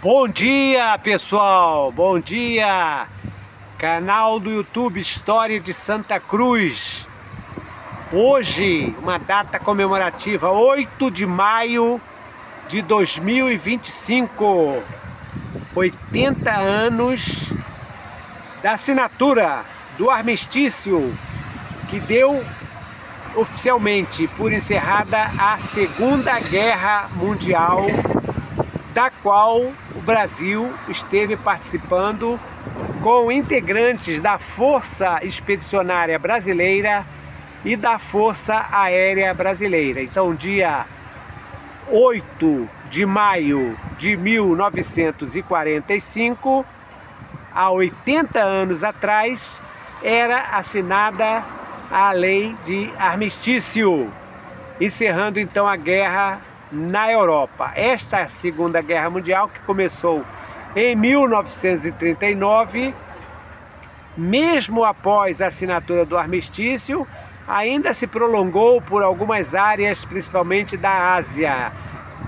Bom dia, pessoal! Bom dia! Canal do YouTube História de Santa Cruz. Hoje, uma data comemorativa, 8 de maio de 2025. 80 anos da assinatura do armistício que deu oficialmente por encerrada a Segunda Guerra Mundial, da qual o Brasil esteve participando com integrantes da Força Expedicionária Brasileira e da Força Aérea Brasileira. Então, dia 8 de maio de 1945, há 80 anos atrás, era assinada a Lei de Armistício, encerrando então a guerra na Europa. Esta Segunda Guerra Mundial, que começou em 1939, mesmo após a assinatura do armistício, ainda se prolongou por algumas áreas, principalmente da Ásia.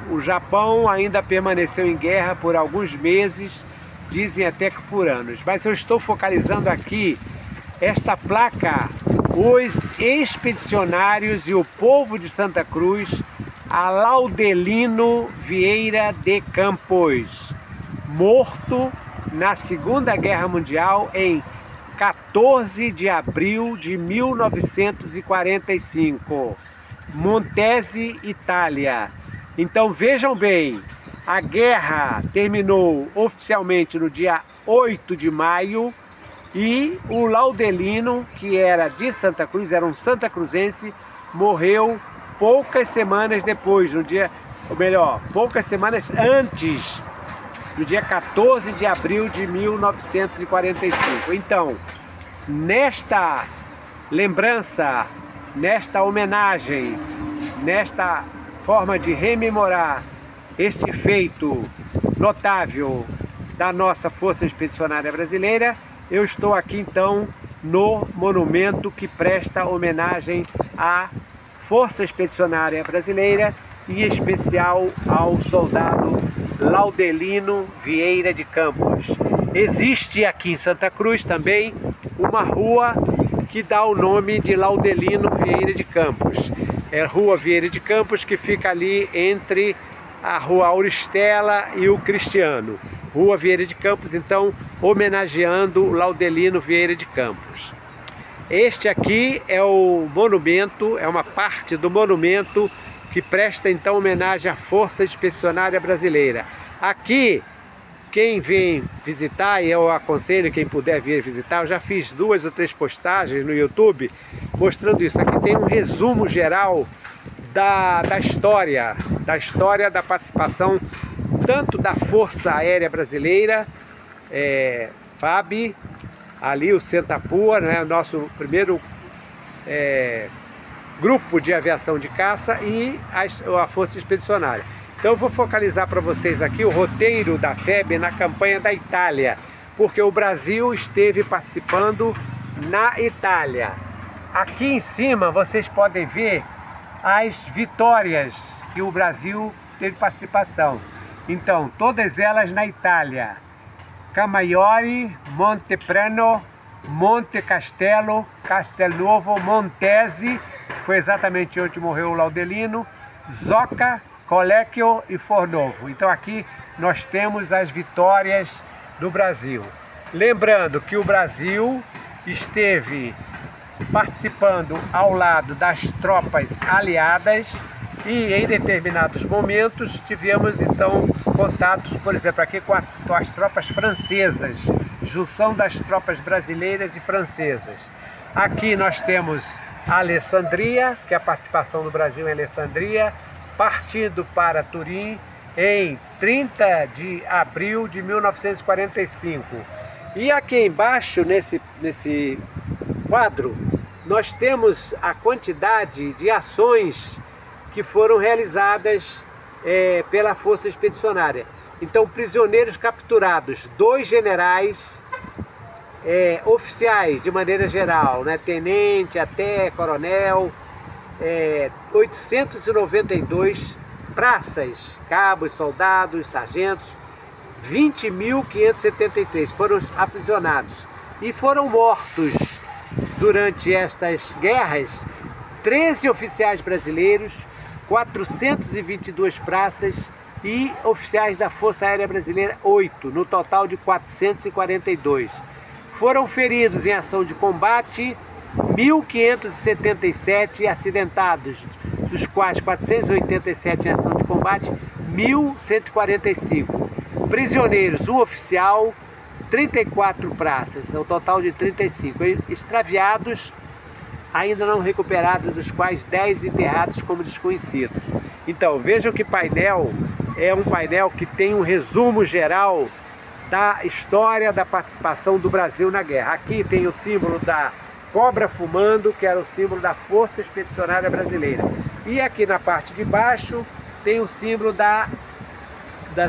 O Japão ainda permaneceu em guerra por alguns meses, dizem até que por anos. Mas eu estou focalizando aqui esta placa: os expedicionários e o povo de Santa Cruz a Laudelino Vieira de Campos, morto na Segunda Guerra Mundial em 14 de abril de 1945, Montese, Itália. Então vejam bem, a guerra terminou oficialmente no dia 8 de maio e o Laudelino, que era de Santa Cruz, era um santacruzense, morreu poucas semanas depois, poucas semanas antes, no dia 14 de abril de 1945. Então, nesta lembrança, nesta homenagem, nesta forma de rememorar este feito notável da nossa Força Expedicionária Brasileira, eu estou aqui então no monumento que presta homenagem à Força Expedicionária Brasileira e em especial ao soldado Laudelino Vieira de Campos. Existe aqui em Santa Cruz também uma rua que dá o nome de Laudelino Vieira de Campos. É a Rua Vieira de Campos, que fica ali entre a Rua Auristela e o Cristiano. Rua Vieira de Campos, então, homenageando Laudelino Vieira de Campos. Este aqui é o monumento, é uma parte do monumento que presta então homenagem à Força Expedicionária Brasileira. Aqui, quem vem visitar, e eu aconselho quem puder vir visitar, eu já fiz 2 ou 3 postagens no YouTube mostrando isso. Aqui tem um resumo geral da história da participação tanto da Força Aérea Brasileira, FAB, ali o Sentapua, né, o nosso primeiro grupo de aviação de caça, e a Força Expedicionária. Então eu vou focalizar para vocês aqui o roteiro da FEB na campanha da Itália, porque o Brasil esteve participando na Itália. Aqui em cima vocês podem ver as vitórias que o Brasil teve participação. Então, todas elas na Itália: Camaiore, Monteprano, Monte Castelo, Castelnuovo, Montese, que foi exatamente onde morreu o Laudelino, Zocca, Collecchio e Fornovo. Então aqui nós temos as vitórias do Brasil. Lembrando que o Brasil esteve participando ao lado das tropas aliadas e em determinados momentos tivemos então contatos, por exemplo, aqui com as tropas francesas, junção das tropas brasileiras e francesas. Aqui nós temos a Alessandria, que é a participação do Brasil em Alessandria, partindo para Turim em 30 de abril de 1945. E aqui embaixo, nesse quadro, nós temos a quantidade de ações que foram realizadas pela Força Expedicionária. Então, prisioneiros capturados, 2 generais, oficiais de maneira geral, né, tenente até coronel, 892 praças, cabos, soldados, sargentos, 20.573 foram aprisionados e foram mortos durante estas guerras 13 oficiais brasileiros, 422 praças e oficiais da Força Aérea Brasileira 8, no total de 442. Foram feridos em ação de combate 1.577 acidentados, dos quais 487 em ação de combate, 1.145. Prisioneiros, um oficial, 34 praças, no total de 35. Extraviados, ainda não recuperados, dos quais 10 enterrados como desconhecidos. Então, vejam que painel é um painel que tem um resumo geral da história da participação do Brasil na guerra. Aqui tem o símbolo da cobra fumando, que era o símbolo da Força Expedicionária Brasileira. E aqui na parte de baixo tem o símbolo da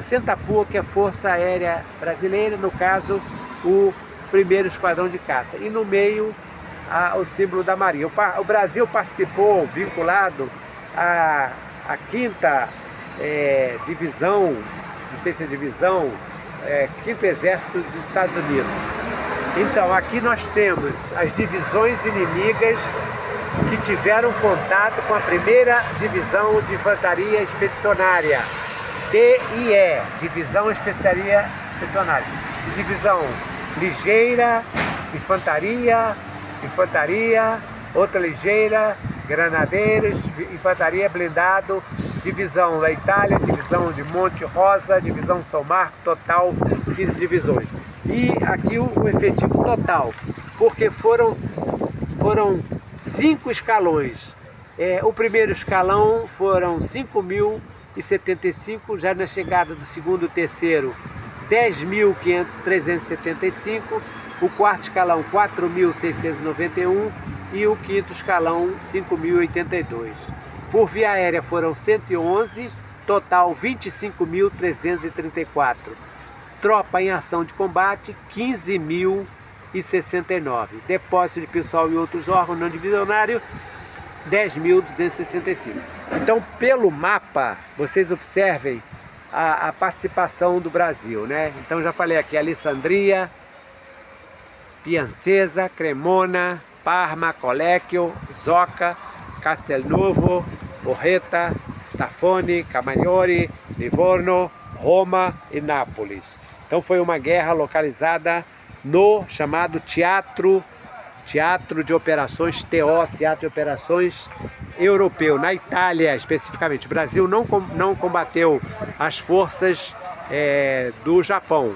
Centapu, que é a Força Aérea Brasileira, no caso o 1º Esquadrão de Caça. E no meio o símbolo da Marinha. O Brasil participou, vinculado à 5ª divisão, não sei se é divisão, 5º Exército dos Estados Unidos. Então aqui nós temos as divisões inimigas que tiveram contato com a 1ª Divisão de Infantaria Expedicionária, DIE, Divisão Especiaria Expedicionária, Divisão Ligeira, Infantaria, outra ligeira, granadeiros, infantaria blindado, divisão da Itália, divisão de Monte Rosa, divisão São Marco, total 15 divisões. E aqui o efetivo total, porque foram 5 escalões. O primeiro escalão foram 5.075, já na chegada do segundo e terceiro 10.375, o quarto escalão 4.691 e o quinto escalão 5.082. Por via aérea foram 111, total 25.334. Tropa em ação de combate 15.069. Depósito de pessoal e outros órgãos não divisionários 10.265. Então, pelo mapa, vocês observem a participação do Brasil, né? Então já falei aqui, Alessandria, Piancesa, Cremona, Parma, Collecchio, Zoca, Castelnuovo, Orreta, Stafone, Camaiore, Livorno, Roma e Nápoles. Então foi uma guerra localizada no chamado Teatro de Operações TO, Teatro de Operações Europeu, na Itália especificamente. O Brasil não combateu as forças do Japão.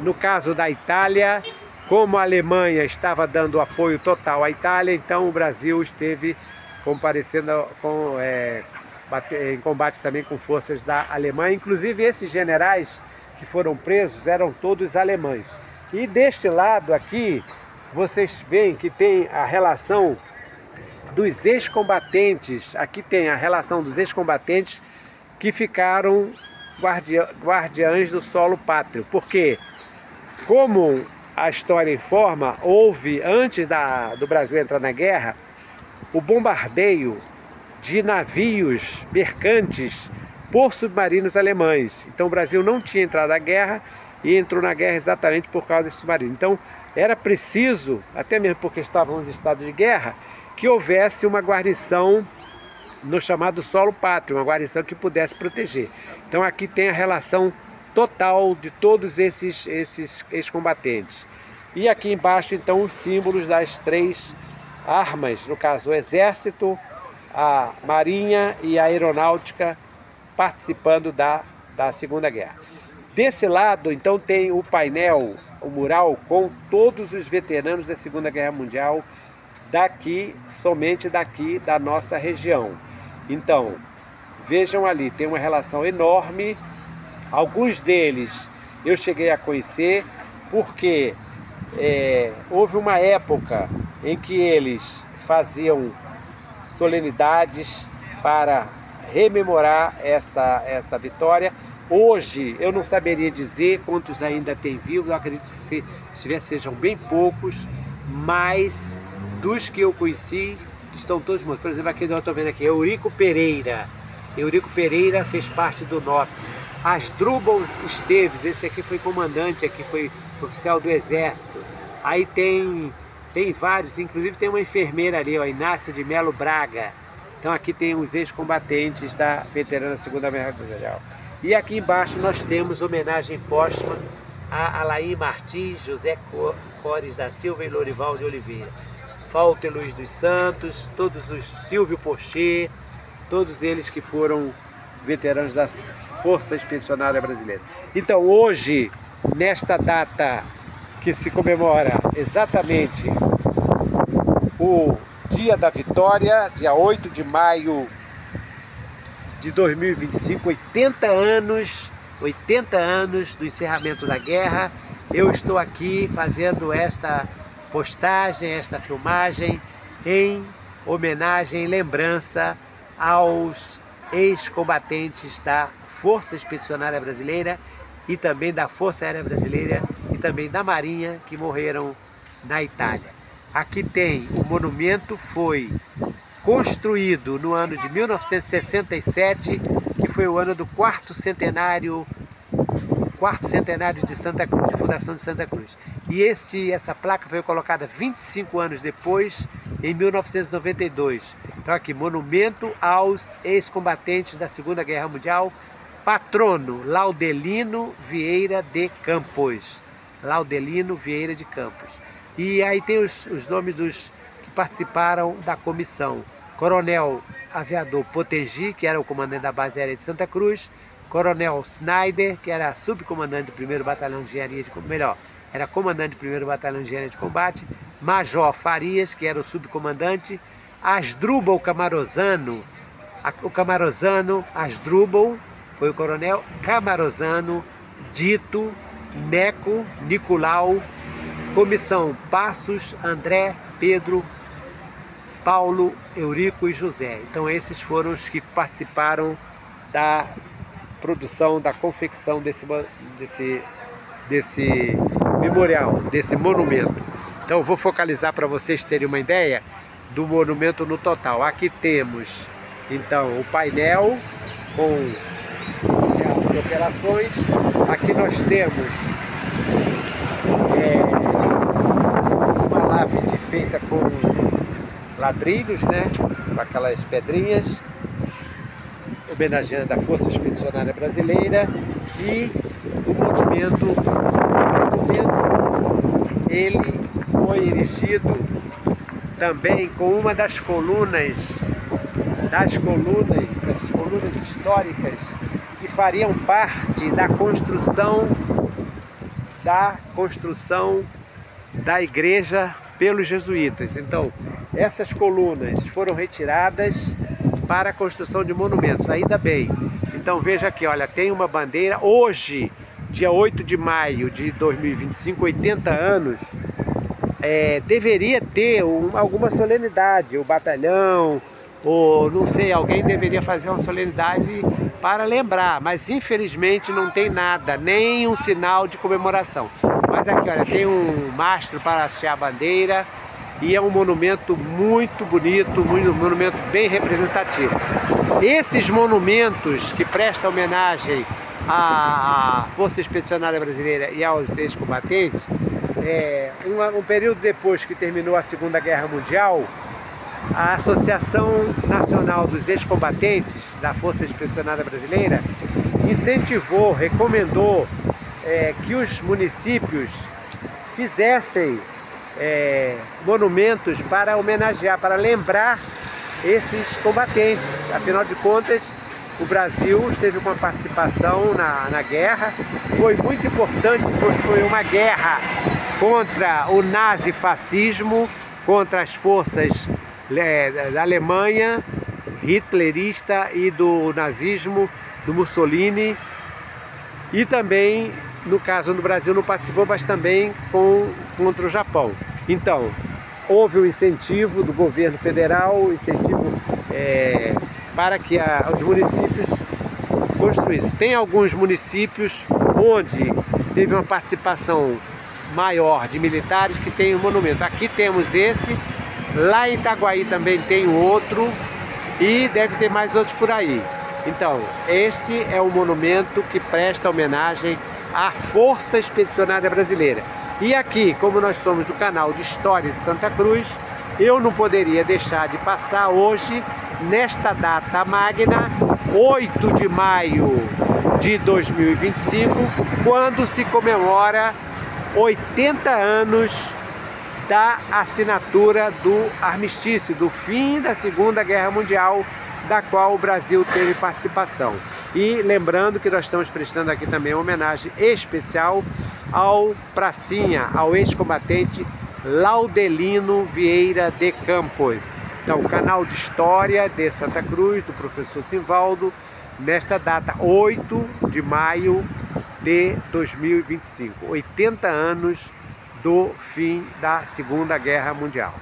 No caso da Itália, como a Alemanha estava dando apoio total à Itália, então o Brasil esteve comparecendo em combate também com forças da Alemanha. Inclusive esses generais que foram presos eram todos alemães. E deste lado aqui, vocês veem que tem a relação dos ex-combatentes. Aqui tem a relação dos ex-combatentes que ficaram guardiães do solo pátrio. Porque, como a história informa, houve, antes do Brasil entrar na guerra, o bombardeio de navios mercantes por submarinos alemães. Então o Brasil não tinha entrado na guerra e entrou na guerra exatamente por causa desse submarino. Então era preciso, até mesmo porque estávamos em estado de guerra, que houvesse uma guarnição no chamado solo pátrio, uma guarnição que pudesse proteger. Então aqui tem a relação total de todos esses ex-combatentes. E aqui embaixo então os símbolos das 3 armas, no caso o Exército, a Marinha e a Aeronáutica participando da Segunda Guerra. Desse lado então tem o painel, o mural com todos os veteranos da Segunda Guerra Mundial somente daqui da nossa região. Então, vejam ali, tem uma relação enorme. Alguns deles eu cheguei a conhecer porque houve uma época em que eles faziam solenidades para rememorar essa vitória. Hoje eu não saberia dizer quantos ainda tem vivos, eu acredito que se tiver sejam bem poucos, mas dos que eu conheci estão todos mortos. Por exemplo, aqui eu estou vendo aqui, Eurico Pereira. Eurico Pereira fez parte do NOP. Asdrubal Esteves, esse aqui foi comandante, aqui foi oficial do Exército. Aí tem vários, inclusive tem uma enfermeira ali, ó, Inácia de Melo Braga. Então aqui tem os ex-combatentes da veterana Segunda Guerra Mundial. E aqui embaixo nós temos homenagem póstuma a Alair Martins, José Cores da Silva e Lorival de Oliveira. Walter Luiz dos Santos, todos os Silvio Porcher, todos eles que foram veteranos da Força Expedicionária Brasileira. Então hoje, nesta data que se comemora exatamente o Dia da Vitória, dia 8 de maio de 2025, 80 anos do encerramento da guerra, eu estou aqui fazendo esta postagem, esta filmagem em homenagem, em lembrança aos ex-combatentes da Força Expedicionária Brasileira e também da Força Aérea Brasileira e também da Marinha, que morreram na Itália. Aqui tem o monumento, foi construído no ano de 1967, que foi o ano do quarto centenário de Santa Cruz, de fundação de Santa Cruz. E essa placa foi colocada 25 anos depois, em 1992. Então aqui, monumento aos ex-combatentes da Segunda Guerra Mundial, patrono Laudelino Vieira de Campos. Laudelino Vieira de Campos. E aí tem os nomes dos que participaram da comissão. Coronel Aviador Potegi, que era o comandante da base aérea de Santa Cruz. Coronel Snyder, que era subcomandante do 1º Batalhão de Engenharia de Combate, melhor, era comandante do 1º Batalhão de Engenharia de Combate. Major Farias, que era o subcomandante. Asdrubal Camarosano, o Camarosano Asdrubal, foi o coronel. Camarosano, Dito, Neco, Nicolau, comissão Passos, André, Pedro, Paulo, Eurico e José. Então esses foram os que participaram da produção, da confecção desse memorial, desse monumento. Então eu vou focalizar para vocês terem uma ideia do monumento no total. Aqui temos então o painel com as operações. Aqui nós temos uma lápide feita com ladrilhos, né, com aquelas pedrinhas, homenageando a Força Expedicionária Brasileira. E o monumento ele foi erigido também com uma das colunas históricas que fariam parte da construção da igreja pelos jesuítas. Então, essas colunas foram retiradas para a construção de monumentos, ainda bem. Então veja aqui, olha, tem uma bandeira. Hoje, dia 8 de maio de 2025, 80 anos, deveria ter alguma solenidade, o batalhão, ou não sei, alguém deveria fazer uma solenidade para lembrar, mas infelizmente não tem nada, nem um sinal de comemoração. Mas aqui, olha, tem um mastro para hastear a bandeira e é um monumento muito bonito, um monumento bem representativo. Esses monumentos que prestam homenagem à Força Expedicionária Brasileira e aos ex-combatentes, um período depois que terminou a Segunda Guerra Mundial, a Associação Nacional dos Ex-Combatentes da Força Expedicionária Brasileira incentivou, recomendou que os municípios fizessem monumentos para homenagear, para lembrar esses combatentes. Afinal de contas, o Brasil teve uma participação na guerra, foi muito importante, porque foi uma guerra contra o nazifascismo, contra as forças da Alemanha hitlerista e do nazismo, do Mussolini, e também, no caso do Brasil, não participou, mas também contra o Japão. Então, houve um incentivo do governo federal, para que os municípios construíssem. Tem alguns municípios onde teve uma participação maior de militares que tem um monumento. Aqui temos esse, lá em Itaguaí também tem outro e deve ter mais outros por aí. Então, esse é um monumento que presta homenagem à Força Expedicionária Brasileira. E aqui, como nós somos do canal de História de Santa Cruz, eu não poderia deixar de passar hoje, nesta data magna, 8 de maio de 2025, quando se comemora 80 anos da assinatura do armistício, do fim da Segunda Guerra Mundial, da qual o Brasil teve participação. E lembrando que nós estamos prestando aqui também uma homenagem especial ao pracinha, ao ex-combatente Laudelino Vieira de Campos. Então, o canal de História de Santa Cruz, do professor Simvaldo, nesta data 8 de maio de 2025, 80 anos do fim da Segunda Guerra Mundial.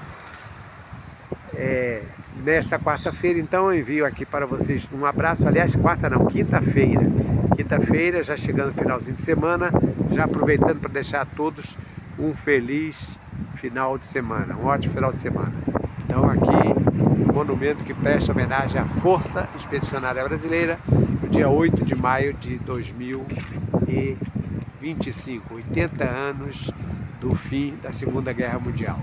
Nesta quarta-feira, então, eu envio aqui para vocês um abraço. Aliás, quarta não, quinta-feira. Quinta-feira, já chegando no finalzinho de semana, já aproveitando para deixar a todos um feliz final de semana, um ótimo final de semana. Então, aqui, um monumento que presta homenagem à Força Expedicionária Brasileira, no dia 8 de maio de 2025, 80 anos do fim da Segunda Guerra Mundial.